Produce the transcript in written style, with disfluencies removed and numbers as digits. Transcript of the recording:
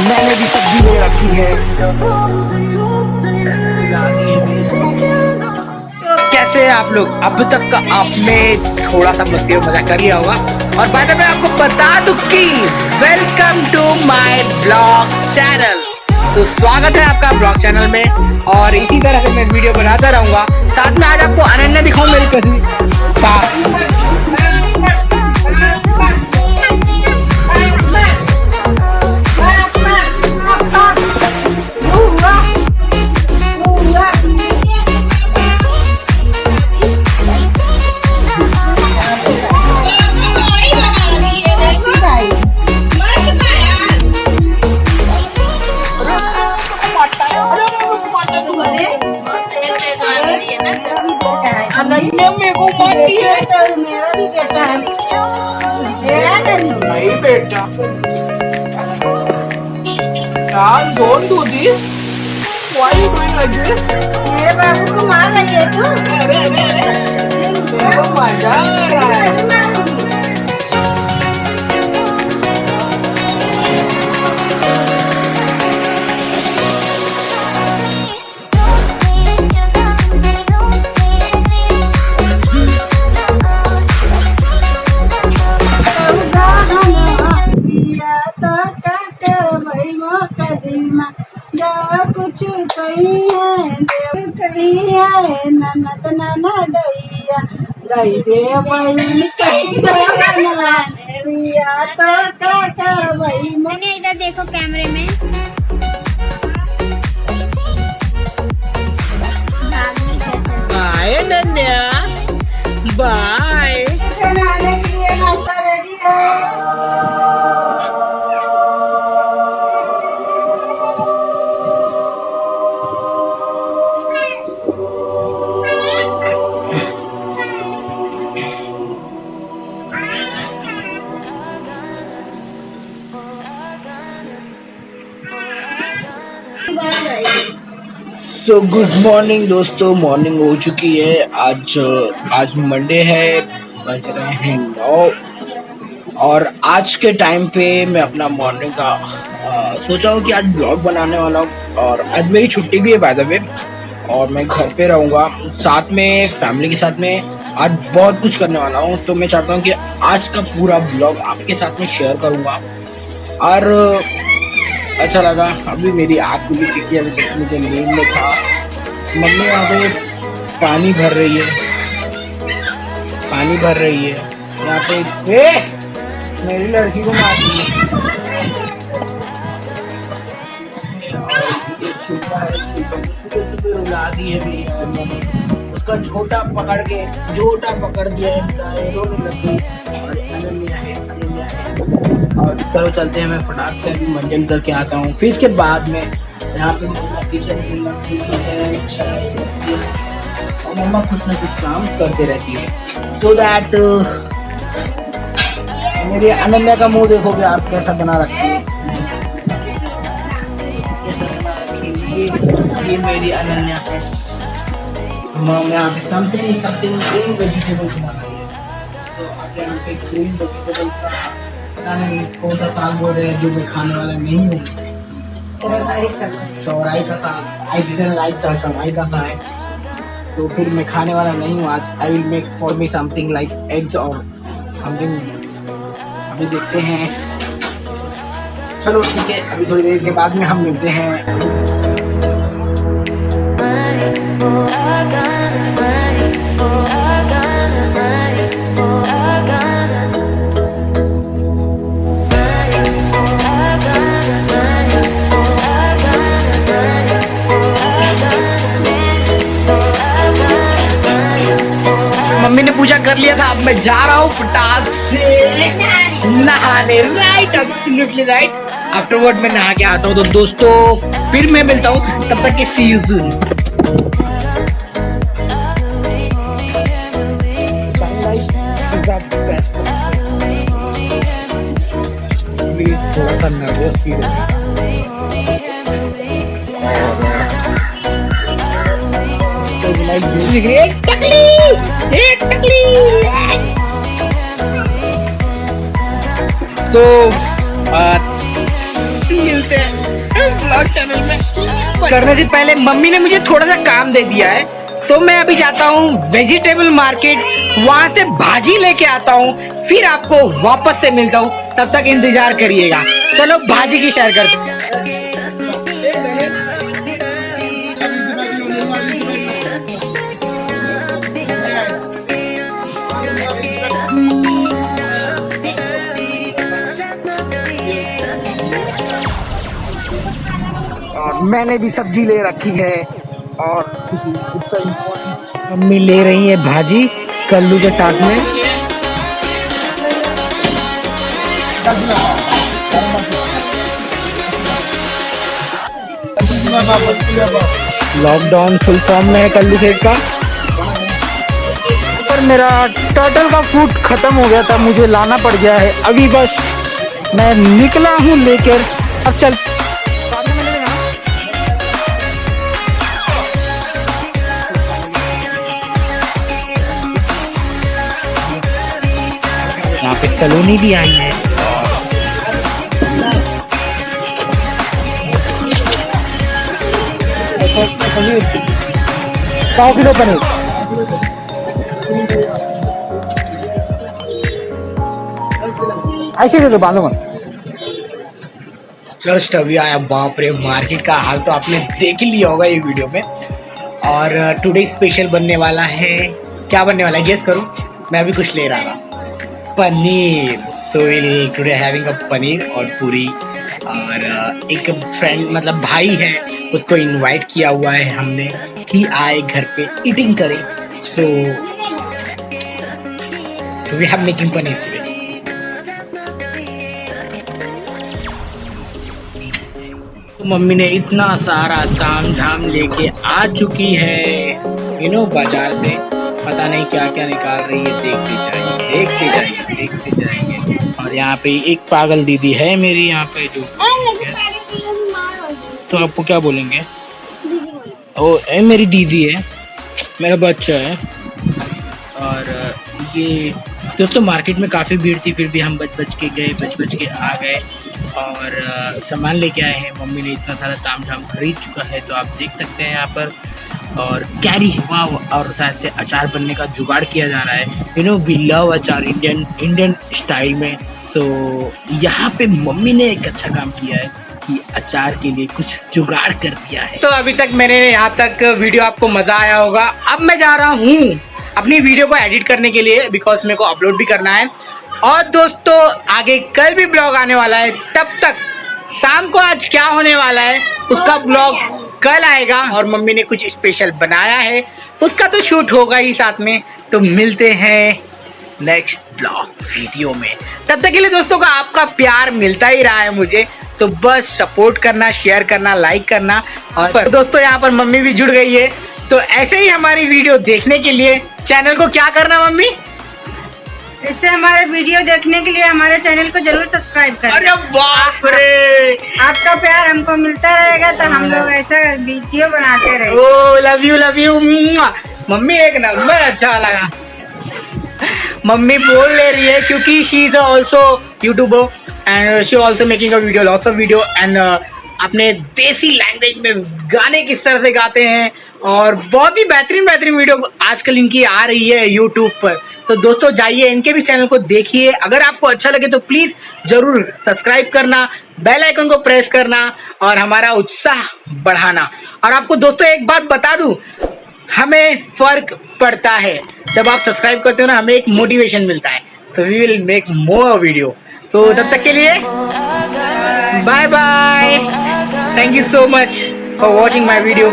मैंने भी सब्जी ले रखी है। कैसे हैं आप लोग? अब तक का आपने थोड़ा सा मस्ती और मजा कर लिया होगा। और बाद में आपको बता दूं कि welcome to my blog channel. तो स्वागत है आपका ब्लॉग चैनल में, और इसी तरह से मैं वीडियो बनाता रहूंगा। साथ में आज आपको अनन्या दिखाऊं मेरी कजी। अनन्या मेरे को मारती है। तो मेरा भी बेटा है। नहीं बेटा, don't do this. Why are you doing like this? मेरे बाबू को मार रही है तू? अरे अरे अरे, मेरे को मजा आ रहा है। मारूंगी। कुछ कही है देव कही है ननद नाना दैया दई दे बहन कही रिया तो का कर भाई। मैंने इधर देखो कैमरे में। Bye नन्या, bye. बनाने के लिए नाश्ता रेडी है। तो गुड मॉर्निंग दोस्तों, मॉर्निंग हो चुकी है। आज मंडे है, बज रहे हैं 9, और आज के टाइम पे मैं अपना मॉर्निंग का सोचा हूँ कि आज ब्लॉग बनाने वाला हूँ। और आज मेरी छुट्टी भी है बाय द वे, और मैं घर पे रहूँगा साथ में फैमिली के साथ में। आज बहुत कुछ करने वाला हूँ, तो मैं चाहता हूँ कि आज का पूरा ब्लॉग आपके साथ में शेयर करूँगा। और अच्छा लगा। अभी मेरी आँख खुली क्योंकि अभी तक मुझे नींद में था। मम्मी यहाँ पे पानी भर रही है, यहाँ पे मेरी लड़की को मार दी है। रुला दी है मेरी अनन्या ने। उसका झोटा पकड़ दिया है, रोने लग गई। और अनन्या है। और चलो चलते हैं, मैं फटाक से अभी मंजन करके आता हूँ। फिर इसके बाद में यहाँ पे किचन है, और मम्मा कुछ ना कुछ काम करते रहती है। तो दैट मेरी अनन्या का मुंह देखोगे आप कैसा बना रखी है। ये मेरी अनन्या है। मम्मा यहाँ पे समथिंग ग्रीन वेजिटेबल बना रही है। तो अब यहाँ पे ग्रीन वेजिटेबल का पता नहीं कौन सा साग बोल रहे हैं जो मैं खाने वाला नहीं हूँ। चौराई का साग। आई डिडंट लाइक चौराई का साग, तो फिर मैं खाने वाला नहीं हूँ आज। I will make for me something like eggs और समथिंग। अभी देखते हैं। चलो ठीक है, अभी थोड़ी देर के बाद में हम मिलते हैं। मम्मी ने पूजा कर लिया था, अब मैं जा रहा हूँ फटाक से नहाने। Right, absolutely right. आफ्टरवर्ड मैं नहा के आता हूँ। तो दोस्तों फिर मैं मिलता हूँ, तब तक के सी यू सून। थोड़ा सा नर्वस फील हो तो मिलते हैं ब्लॉग चैनल में। करने से पहले मम्मी ने मुझे थोड़ा सा काम दे दिया है, तो मैं अभी जाता हूँ वेजिटेबल मार्केट, वहाँ से भाजी लेके आता हूँ, फिर आपको वापस से मिलता हूँ। तब तक इंतजार करिएगा। चलो भाजी की शेयर करते हैं। और मैंने भी सब्जी ले रखी है और मम्मी ले रही है भाजी कल्लू के साथ में। लॉकडाउन फुल फॉर्म में है कल्लू खेत का। पर मेरा टर्टल का फूड खत्म हो गया था, मुझे लाना पड़ गया है। अभी बस मैं निकला हूँ लेकर। अब चल यहाँ पे सलोनी भी आई है। 100 किलो पनीर। ऐसे दे दो, बांधो मत। जस्ट अभी आया, बाप रे मार्केट का हाल तो आपने देख ही लिया होगा ये वीडियो में। और टुडे स्पेशल बनने वाला है, क्या बनने वाला है गेस करो। मैं अभी कुछ ले रहा था, paneer. So will today having a paneer और पूरी। और एक फ्रेंड मतलब भाई है, उसको इनवाइट किया हुआ है हमने कि आए घर पे ईटिंग करे। So we have making paneer today. Mummy ने इतना सारा ताम झाम लेके आ चुकी है, बाजार से। पता नहीं क्या क्या निकाल रही है, देखते जाएंगे। और यहाँ पे एक पागल दीदी है मेरी यहाँ पे, जो तो आपको क्या बोलेंगे, ओ मेरी दीदी है, मेरा बच्चा है। और ये दोस्तों मार्केट में काफ़ी भीड़ थी, फिर भी हम बच के आ गए और सामान लेके आए हैं। मम्मी ने इतना सारा ताम झाम खरीद चुका है, तो आप देख सकते हैं यहाँ पर। और कैरी हुआ और शायद से अचार बनने का जुगाड़ किया जा रहा है। वी लव अचार इंडियन स्टाइल में। सो यहाँ पे मम्मी ने एक अच्छा काम किया है कि अचार के लिए कुछ जुगाड़ कर दिया है। तो अभी तक मैंने यहाँ तक वीडियो आपको मजा आया होगा। अब मैं जा रहा हूँ अपनी वीडियो को एडिट करने के लिए, बिकॉज मेरे को अपलोड भी करना है। और दोस्तों आगे कल भी ब्लॉग आने वाला है, तब तक शाम को आज क्या होने वाला है उसका ब्लॉग कल आएगा। और मम्मी ने कुछ स्पेशल बनाया है, उसका तो शूट होगा ही साथ में। तो मिलते हैं नेक्स्ट ब्लॉग वीडियो में। तब तक के लिए दोस्तों का आपका प्यार मिलता ही रहा है मुझे, तो बस सपोर्ट करना, शेयर करना, लाइक करना। और दोस्तों यहाँ पर मम्मी भी जुड़ गई है, तो ऐसे ही हमारी वीडियो देखने के लिए चैनल को क्या करना मम्मी? इससे हमारे वीडियो देखने के लिए हमारे चैनल को जरूर सब्सक्राइब करें। अरे बाप रे, आपका प्यार हमको मिलता रहेगा तो हम लोग ऐसा वीडियो बनाते रहेंगे। ओ लव यू मम्मी, एक नंबर अच्छा लगा। मम्मी बोल ले रही है क्योंकि she is also YouTuber and she also making a video, lots of video. And अपने देसी लैंग्वेज में गाने किस तरह से गाते हैं, और बहुत ही बेहतरीन वीडियो आजकल इनकी आ रही है यूट्यूब पर। तो दोस्तों जाइए इनके भी चैनल को देखिए। अगर आपको अच्छा लगे तो प्लीज जरूर सब्सक्राइब करना, बेल आइकन को प्रेस करना और हमारा उत्साह बढ़ाना। और आपको दोस्तों एक बात बता दूं, हमें फर्क पड़ता है जब आप सब्सक्राइब करते हो ना, हमें एक मोटिवेशन मिलता है। So we will make more video. तो तब तक के लिए bye bye, thank you so much for watching my video.